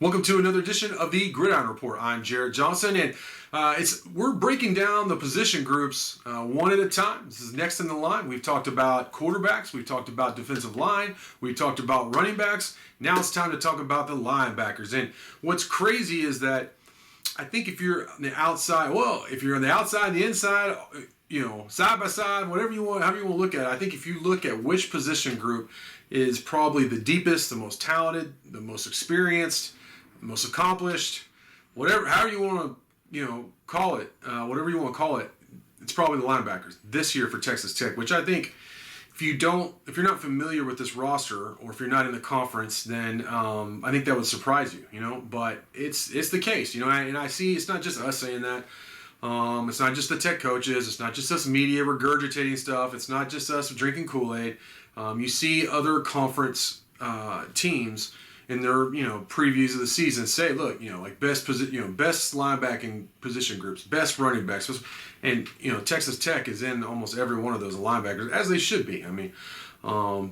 Welcome to another edition of the Gridiron Report. I'm Jarret Johnson, and we're breaking down the position groups one at a time. This is next in the line. We've talked about quarterbacks, we've talked about defensive line, we've talked about running backs. Now it's time to talk about the linebackers. And what's crazy is that I think if you're on the outside, if you're on the outside, the inside, side by side, whatever you want, however you want to look at it, I think if you look at which position group is probably the deepest, the most talented, the most experienced, most accomplished, however you want to, call it, whatever you want to call it, it's probably the linebackers this year for Texas Tech. Which I think, if you're not familiar with this roster, or if you're not in the conference, then I think that would surprise you, But it's the case, and I see it's not just us saying that. It's not just the Tech coaches. It's not just us media regurgitating stuff. It's not just us drinking Kool-Aid. You see other conference teams in their previews of the season say, look, best linebacking position groups, best running backs, and Texas Tech is in almost every one of those linebackers, as they should be. I mean,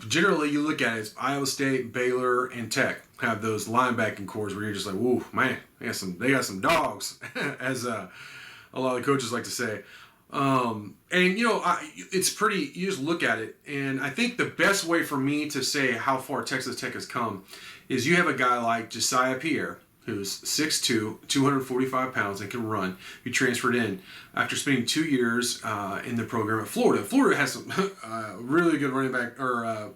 generally you look at it, it's Iowa State, Baylor, and Tech have those linebacking cores where you're just like, whoa, man, they got some dogs, as a lot of the coaches like to say. It's pretty, you just look at it, and I think the best way for me to say how far Texas Tech has come is you have a guy like Josiah Pierre, who's 6'2", 245 pounds, and can run, who transferred in after spending 2 years in the program at Florida. Florida has some really good running back or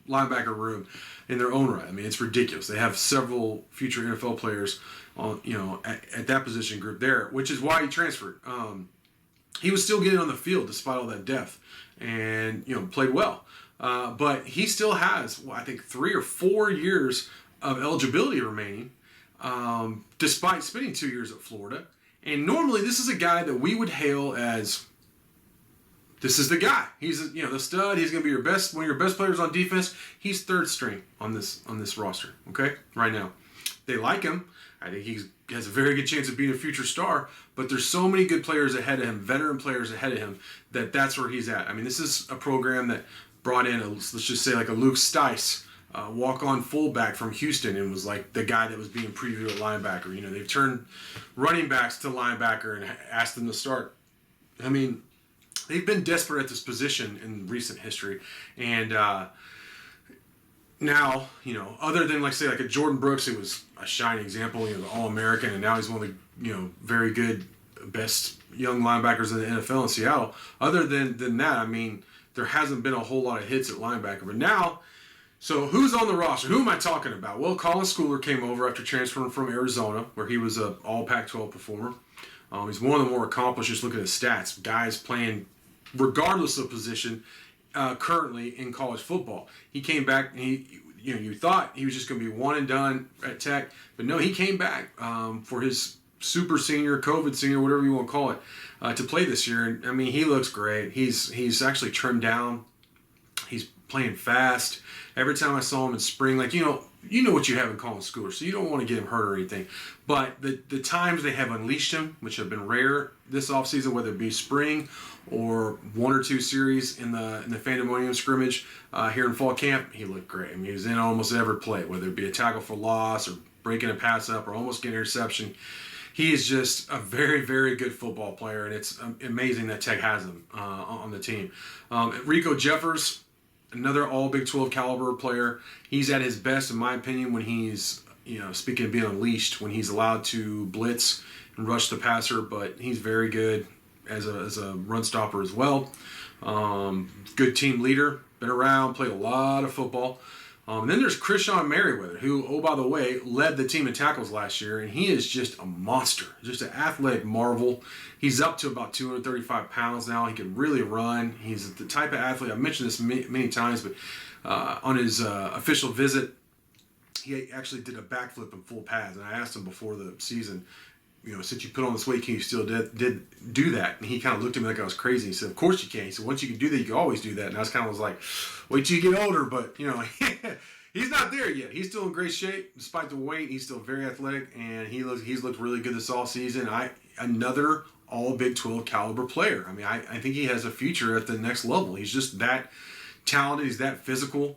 linebacker room in their own right. I mean, it's ridiculous. They have several future NFL players on, at that position group there, which is why he transferred. He was still getting on the field despite all that depth, and played well. But he still has, I think, 3 or 4 years of eligibility remaining, despite spending 2 years at Florida. And normally, this is a guy that we would hail as, this is the guy. He's the stud. He's going to be one of your best players on defense. He's third string on this roster. Okay, right now, they like him. I think he has a very good chance of being a future star, but there's so many good players ahead of him, veteran players ahead of him, that's where he's at. I mean, this is a program that brought in, let's just say, like a Luke Stice, walk-on fullback from Houston, and was like the guy that was being previewed at linebacker. They've turned running backs to linebacker and asked them to start. I mean, they've been desperate at this position in recent history, and now, other than like a Jordan Brooks, who was a shining example, the All-American, and now he's one of the, very good, best young linebackers in the NFL in Seattle. Other than that, I mean, there hasn't been a whole lot of hits at linebacker. But now, so who's on the roster? Who am I talking about? Well, Colin Schooler came over after transferring from Arizona, where he was an all Pac-12 performer. He's one of the more accomplished. Just look at his stats. Guys playing regardless of position, currently in college football. He came back, and you thought he was just going to be one and done at Tech, but no, he came back for his super senior, COVID senior, whatever you want to call it, to play this year. And I mean, he looks great. He's actually trimmed down. He's playing fast. Every time I saw him in spring, what you have in Colin Schooler, so you don't want to get him hurt or anything. But the times they have unleashed him, which have been rare this offseason, whether it be spring or 1 or 2 series in the Pandemonium scrimmage here in fall camp, he looked great. I mean, he was in almost every play, whether it be a tackle for loss or breaking a pass up or almost getting an interception. He is just a very, very good football player, and it's amazing that Tech has him on the team. Rico Jeffers, another all Big 12 caliber player. He's at his best, in my opinion, when he's, speaking of being unleashed, when he's allowed to blitz and rush the passer, but he's very good as a run stopper as well. Good team leader, been around, played a lot of football. And then there's Krishawn Merriweather, who, oh, by the way, led the team in tackles last year, and he is just a monster, just an athletic marvel. He's up to about 235 pounds now. He can really run. He's the type of athlete, I've mentioned this many times, but on his official visit, he actually did a backflip in full pads, and I asked him before the season, since you put on this weight, can you still did do that? And he kind of looked at me like I was crazy. He said, of course you can. He said, once you can do that, you can always do that. And I was like, wait till you get older. But, he's not there yet. He's still in great shape. Despite the weight, he's still very athletic. And he's looked really good this offseason. Another all Big 12 caliber player. I mean, I think he has a future at the next level. He's just that talented. He's that physical.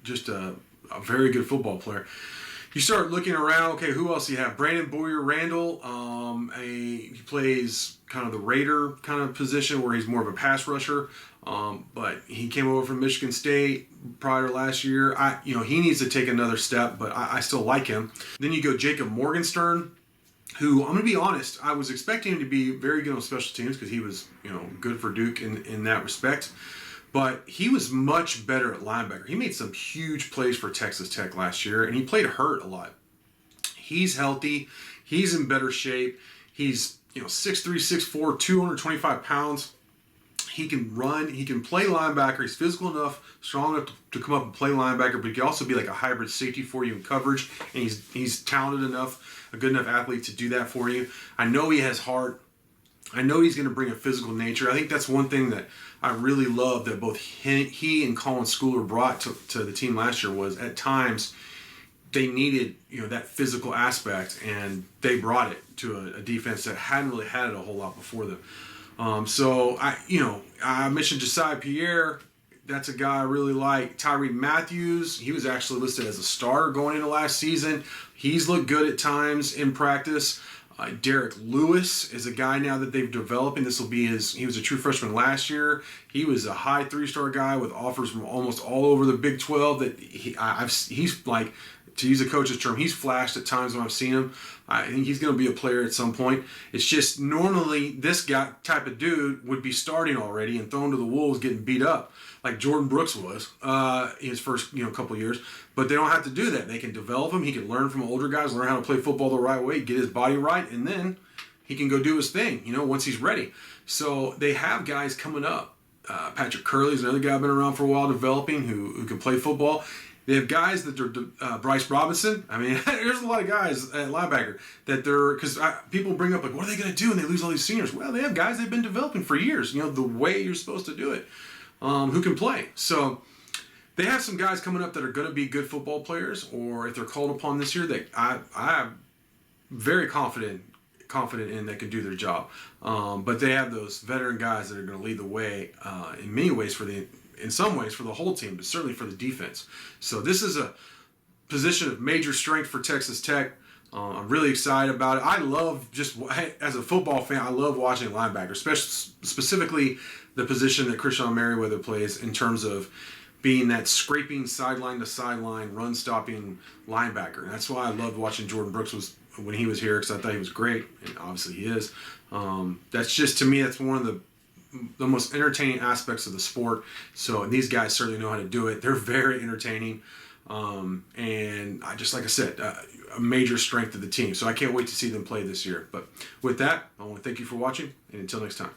Just a very good football player. you start looking around. Okay, who else do you have? Brandon Boyer Randall. He plays kind of the Raider kind of position where he's more of a pass rusher. But he came over from Michigan State prior to last year. He needs to take another step, but I still like him. Then you go Jacob Morgenstern, who, I'm going to be honest, I was expecting him to be very good on special teams because he was, good for Duke in that respect. But he was much better at linebacker. He made some huge plays for Texas Tech last year, and he played hurt a lot. He's healthy. He's in better shape. He's, 6'3", 6'4", 225 pounds. He can run. He can play linebacker. He's physical enough, strong enough to come up and play linebacker, but he can also be like a hybrid safety for you in coverage, and he's talented enough, a good enough athlete to do that for you. I know he has heart. I know he's going to bring a physical nature. I think that's one thing that I really love that both he and Colin Schooler brought to the team last year was at times they needed that physical aspect, and they brought it to a defense that hadn't really had it a whole lot before them. So I mentioned Josiah Pierre. That's a guy I really like. Tyree Matthews, he was actually listed as a starter going into last season. He's looked good at times in practice. Derek Lewis is a guy now that they've developed, and this will be he was a true freshman last year. He was a high 3-star guy with offers from almost all over the Big 12 that he's like, to use a coach's term, he's flashed at times when I've seen him. I think he's going to be a player at some point. It's just normally this guy type of dude would be starting already and thrown to the wolves getting beat up like Jordan Brooks was his first couple of years. But they don't have to do that. They can develop him. He can learn from older guys, learn how to play football the right way, get his body right, and then he can go do his thing, once he's ready. So they have guys coming up. Patrick Curley's another guy I've been around for a while developing who can play football. They have guys that are Bryce Robinson. I mean, there's a lot of guys at linebacker that because people bring up like, what are they going to do? And they lose all these seniors. Well, they have guys they've been developing for years. The way you're supposed to do it, who can play. So they have some guys coming up that are going to be good football players, or if they're called upon this year, that I'm very confident in that can do their job. But they have those veteran guys that are going to lead the way in many ways in some ways for the whole team, but certainly for the defense. So this is a position of major strength for Texas Tech. I'm really excited about it. I love as a football fan, I love watching linebackers, specifically the position that Christian Merriweather plays in terms of being that scraping sideline to sideline, run stopping linebacker. And that's why I loved watching Jordan Brooks when he was here, because I thought he was great, and obviously he is. That's just, to me, that's one of the most entertaining aspects of the sport. So these guys certainly know how to do it. They're very entertaining, and like I said, a major strength of the team. So I can't wait to see them play this year. But with that, I want to thank you for watching, and until next time.